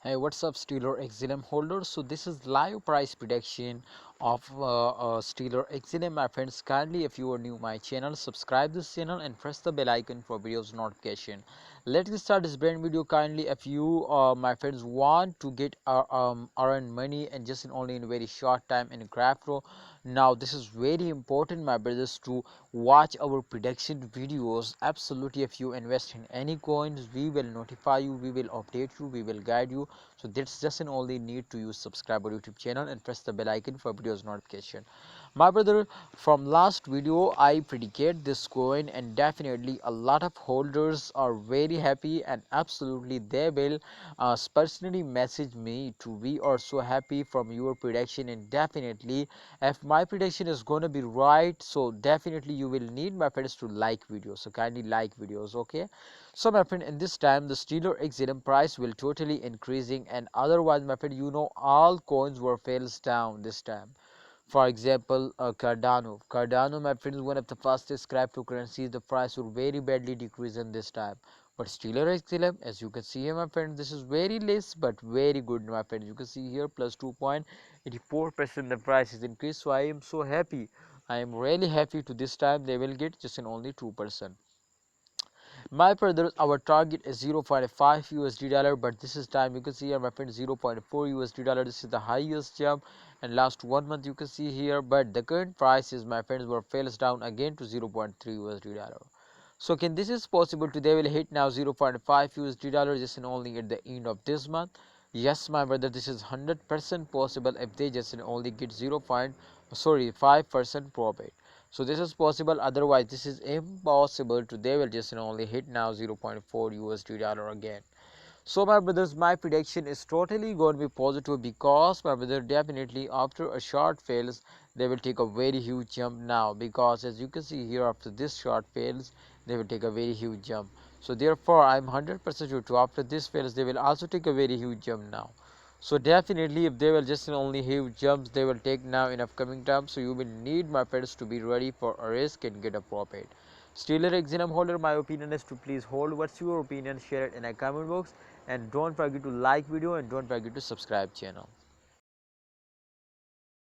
Hey, what's up, Stellar XLM holders? So this is live price prediction of Stellar XLM, my friends. Kindly, if you are new my channel, subscribe this channel and press the bell icon for videos notification. Let's get start this brand video. Kindly, if you my friends want to get earn money and just in only in very short time in crypto. Now this is very important, my brothers, to watch our prediction videos. Absolutely, if you invest in any coins, we will notify you, we will update you, we will guide you. So that's just an only need to use subscribe our YouTube channel and press the bell icon for videos notification. My brother, from last video I predicate this coin, and definitely a lot of holders are very happy, and absolutely they will personally message me to we are so happy from your prediction. And definitely if my prediction is going to be right, so definitely you will need, my friends, to like videos. So kindly like videos, okay? So my friend, in this time the Stellar XLM price will totally increasing, and otherwise, my friend, all coins were fails down this time. For example, Cardano, my friends, one of the fastest cryptocurrencies. The price will very badly decrease in this time. But Stellar XLM, as you can see here, my friend, this is very less but very good, my friend. You can see here plus 2.84% the price is increased. So I am so happy. I am really happy to this time they will get just in only 2%. My brothers, our target is 0.5 USD dollar, but this is time you can see here, my friend, 0.4 USD dollar. This is the highest jump, and last 1 month you can see here. But the current prices, my friends, were fails down again to 0.3 USD dollar. So can this is possible today will hit now 0.5 USD dollar just and only at the end of this month? Yes, my brother, this is 100% possible if they just and only get 5% profit. So this is possible, otherwise this is impossible to they will just only hit now 0.4 USD dollar again. So my brothers, my prediction is totally going to be positive, because my brother, definitely after a short fails they will take a very huge jump now, because as you can see here, after this short fails they will take a very huge jump. So therefore I'm 100% sure to after this fails they will also take a very huge jump now. So definitely if they will just only huge jumps they will take now in upcoming time, so you will need, my friends, to be ready for a risk and get a profit. Stellar XLM holder, my opinion is to please hold. What's your opinion? Share it in a comment box, and don't forget to like video and don't forget to subscribe channel.